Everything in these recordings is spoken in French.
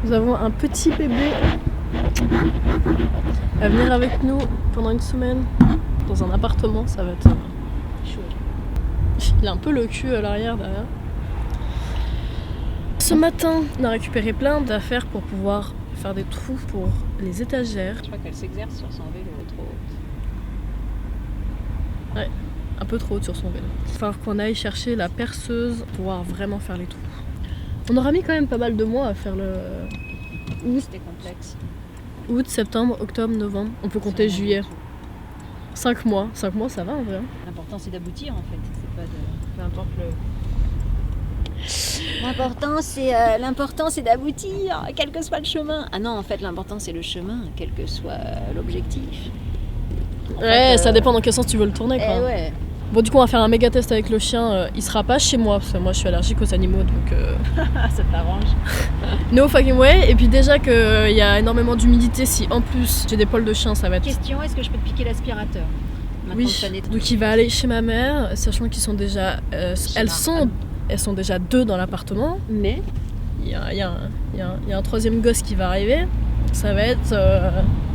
Nous avons un petit bébé à venir avec nous pendant une semaine dans un appartement, ça va être chouette. Il a un peu le cul à l'arrière derrière. Ce matin, on a récupéré plein d'affaires pour pouvoir faire des trous pour les étagères. Je crois qu'elle s'exerce sur son vélo trop haute. Ouais, un peu trop haute sur son vélo. Il va falloir qu'on aille chercher la perceuse pour pouvoir vraiment faire les trous. On aura mis quand même pas mal de mois à faire le août. C'était complexe. Août, septembre, octobre, novembre. On peut compter juillet. 5 mois. 5 mois, ça va en vrai. L'important c'est d'aboutir en fait. C'est pas de. Peu importe le. L'important c'est d'aboutir, quel que soit le chemin. Ah non, en fait, l'important c'est le chemin, quel que soit l'objectif. Ouais, ça dépend dans quel sens tu veux le tourner quoi. Ouais. Bon, du coup, on va faire un méga test avec le chien. Il sera pas chez moi parce que moi je suis allergique aux animaux donc. Ça t'arrange. No fucking way. Et puis, déjà qu'il y a énormément d'humidité, si en plus j'ai des poils de chien, ça va être. Question, est-ce que je peux te piquer l'aspirateur? Maintenant Oui, que ça nettoie. donc il va aller chez ma mère, sachant qu'ils sont déjà. Elles sont déjà 2 dans l'appartement, mais il y a un troisième gosse qui va arriver. Ça va être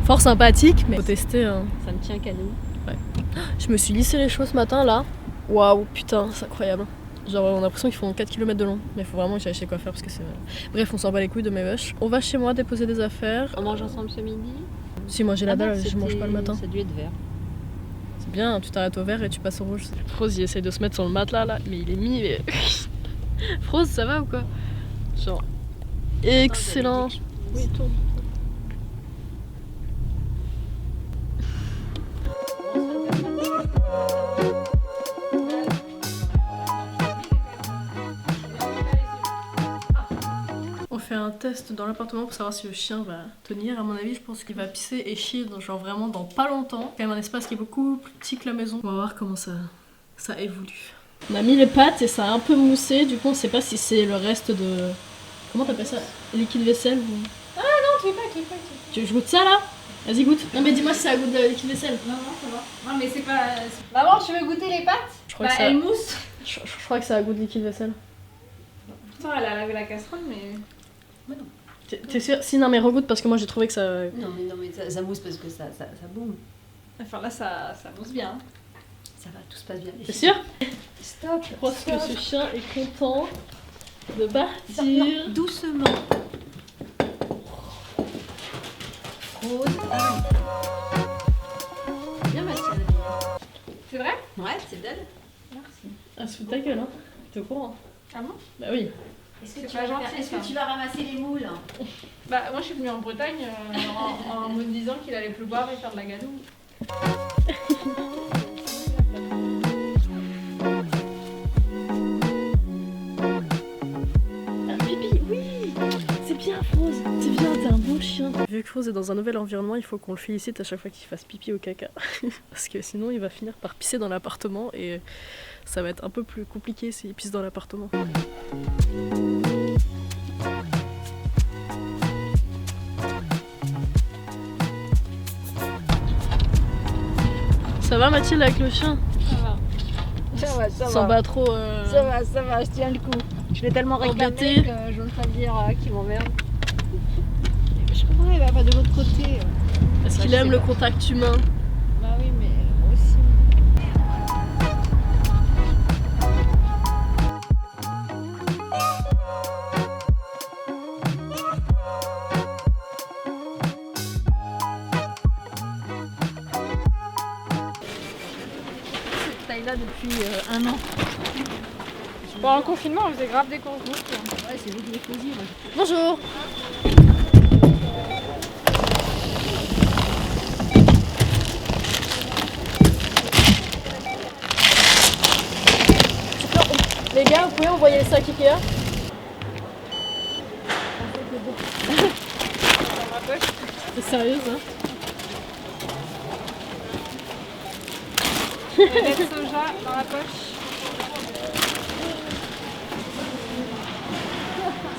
fort sympathique, mais faut tester. Hein. Ça me tient qu'à nous. Ouais. Je me suis lissé les cheveux ce matin là. Waouh, putain, c'est incroyable. Genre, on a l'impression qu'ils font 4 km de long. Mais il faut vraiment que j'aille chez coiffeur parce que c'est. Bref, on s'en bat les couilles de mes vaches. On va chez moi déposer des affaires. On mange ensemble ce midi? Si, moi j'ai la dalle, je c'était- mange pas le matin. Ça a dû être vert. C'est bien, tu t'arrêtes au vert et tu passes au rouge. Froze, il essaye de se mettre sur le matelas là, mais il est mis. Mais... Froze, ça va ou quoi? Genre. Excellent. Oui, tourne. On fait un test dans l'appartement pour savoir si le chien va tenir. À mon avis, je pense qu'il va pisser et chier genre vraiment dans pas longtemps. Quand même un espace qui est beaucoup plus petit que la maison. On va voir comment ça évolue. On a mis les pattes et ça a un peu moussé. Du coup, on sait pas si c'est le reste de... Comment t'appelles ça? Liquide vaisselle ou... Ah non, clique pas. Tu veux que je goûte ça là? Vas-y, goûte. Non mais dis-moi si ça a goût de liquide vaisselle. Non, ça va. Non, mais c'est pas. Maman, tu veux goûter les pâtes? Je crois Bah, que ça... elles moussent. Je crois que ça a goût de liquide vaisselle. Pourtant, elle a lavé la casserole, mais. T'es sûr? Si, non mais regoute parce que moi j'ai trouvé que ça... Non mais ça mousse parce que ça bombe. Enfin, là, ça mousse bien. Ça va, tout se passe bien. T'es sûr? Stop. Je pense que ce chien est content de partir. Doucement. Rose. Bien Mathilde. C'est vrai? Ouais, c'est d'elle. Merci. Ah, sous ta gueule, hein. T'es au courant? Ah bon? Bah oui. Est-ce C'est pas gentil, ça. tu vas ramasser les moules? Bah, moi, je suis venue en Bretagne en me disant qu'il allait pleuvoir et faire de la gadoue. Ah, Pipi, oui! C'est bien, Froze. C'est bien, t'es un bon chien. Vu que Froze est dans un nouvel environnement, il faut qu'on le félicite à chaque fois qu'il fasse pipi ou caca. Parce que sinon, il va finir par pisser dans l'appartement et ça va être un peu plus compliqué s'il pisse dans l'appartement. Ça va Mathilde avec le chien? Ça S'en bat trop. Ça va, je tiens le coup. Je l'ai tellement réclamé Embêté. que je ne veux pas dire qu'il m'emmerde. Je comprends, il va pas de l'autre côté. Parce qu'il aime le contact humain. Bah oui, mais moi aussi. Cette taille-là depuis 1 an. Pendant le confinement, on faisait grave des courses. Ouais, c'est vous qui les faisiez. Bonjour. Les gars, vous pouvez envoyer le sac Ikea? T'es sérieuse hein? Le lait de soja dans la poche.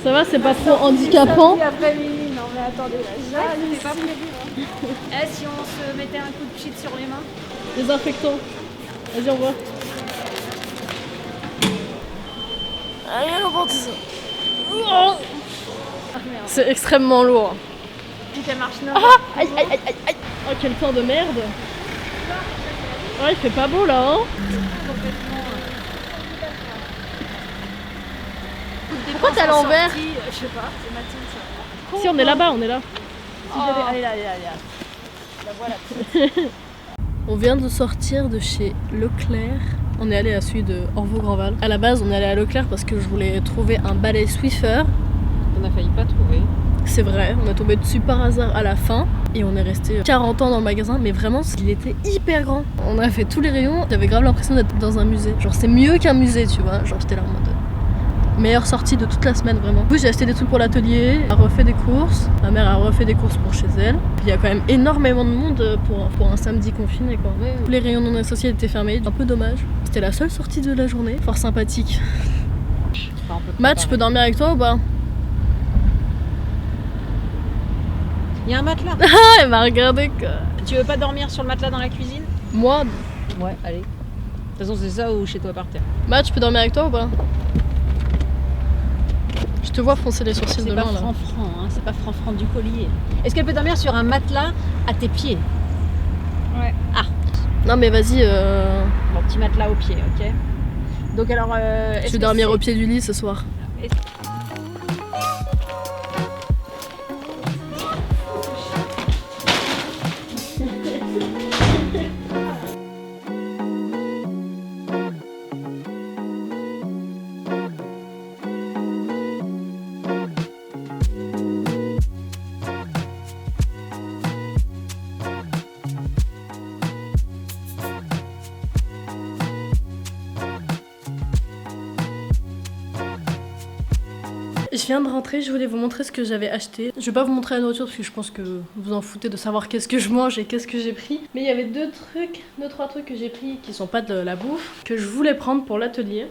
Ça va, c'est pas trop handicapant? Après-midi. attendez, là, C'était pas prévu. Eh, si on se mettait un coup de shit sur les mains? Désinfectant. Vas-y, on voit. Allez, on porte ça. Ah, merde. C'est extrêmement lourd. Putain, marche non. Aïe, aïe, aïe, aïe, aïe. Oh, quel temps de merde. Ah, il fait pas beau là, hein. Pourquoi t'es à l'envers? Je sais pas, c'est Mathilde ça. Si, on est là-bas, on est là. Si j'avais... Allez, là, allez, allez, là. La voilà. On vient de sortir de chez Leclerc. On est allé à celui de Orvaux-Grandval. À la base, on est allé à Leclerc parce que je voulais trouver un balai Swiffer. On a failli pas trouver. C'est vrai, on a tombé dessus par hasard à la fin et on est resté 40 ans dans le magasin, mais vraiment il était hyper grand. On a fait tous les rayons, j'avais grave l'impression d'être dans un musée. Genre c'est mieux qu'un musée, tu vois. Genre j'étais là en mode meilleure sortie de toute la semaine vraiment. Du coup j'ai acheté des trucs pour l'atelier, a refait des courses, ma mère a refait des courses pour chez elle. Puis il y a quand même énormément de monde pour un samedi confiné quoi. Ouais. Tous les rayons non associés étaient fermés, un peu dommage. C'était la seule sortie de la journée, fort sympathique. Enfin, Matt, je peux dormir avec toi ou pas? Il y a un matelas. Ah, elle m'a regardé quoi. Tu veux pas dormir sur le matelas dans la cuisine? Moi, Ouais, allez. De toute façon, c'est ça ou chez toi par terre. Matt, je peux dormir avec toi ou pas? Je te vois froncer les sourcils de C'est pas loin là. franc-franc, hein, c'est pas franc-franc du collier. Est-ce qu'elle peut dormir sur un matelas à tes pieds? Non mais vas-y, Bon, petit matelas au pied, ok? Donc alors, je vais dormir au pied du lit ce soir. Je viens de rentrer, je voulais vous montrer ce que j'avais acheté. Je vais pas vous montrer la nourriture parce que je pense que vous en foutez de savoir qu'est-ce que je mange et qu'est-ce que j'ai pris. Mais il y avait deux, trois trucs que j'ai pris qui sont pas de la bouffe, que je voulais prendre pour l'atelier.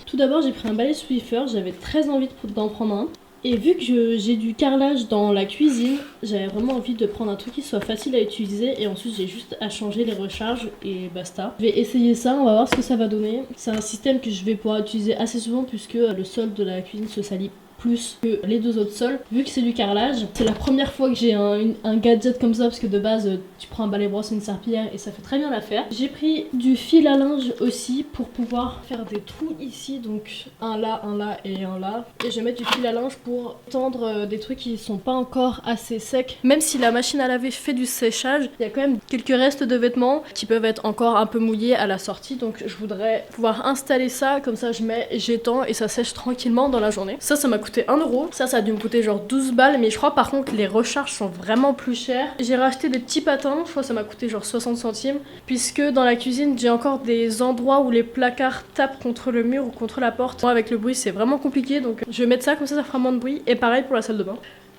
Tout d'abord, j'ai pris un balai Swiffer, j'avais très envie d'en prendre un. Et vu que j'ai du carrelage dans la cuisine, j'avais vraiment envie de prendre un truc qui soit facile à utiliser et ensuite j'ai juste à changer les recharges et basta. Je vais essayer ça, on va voir ce que ça va donner. C'est un système que je vais pouvoir utiliser assez souvent puisque le sol de la cuisine se salit plus que les deux autres sols. Vu que c'est du carrelage, c'est la première fois que j'ai un gadget comme ça parce que de base tu prends un balai brosse et une serpillière et ça fait très bien l'affaire. J'ai pris du fil à linge aussi pour pouvoir faire des trous ici, donc un là et un là. Et je vais mettre du fil à linge pour tendre des trucs qui sont pas encore assez secs. Même si la machine à laver fait du séchage, il y a quand même quelques restes de vêtements qui peuvent être encore un peu mouillés à la sortie, donc je voudrais pouvoir installer ça, comme ça je mets, j'étends et ça sèche tranquillement dans la journée. Ça m'a coûté 1 €. Ça a dû me coûter genre 12 balles, mais je crois par contre que les recharges sont vraiment plus chères. J'ai racheté des petits patins, je crois que ça m'a coûté genre 60 centimes, puisque dans la cuisine j'ai encore des endroits où les placards tapent contre le mur ou contre la porte. Moi avec le bruit c'est vraiment compliqué, donc je vais mettre ça comme ça fera moins de bruit, et pareil pour la salle de bain.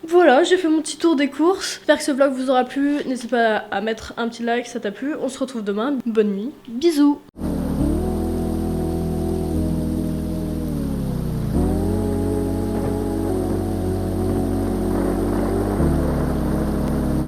Voilà, j'ai fait mon petit tour des courses. J'espère que ce vlog vous aura plu. N'hésitez pas à mettre un petit like si ça t'a plu. On se retrouve demain. Bonne nuit. Bisous.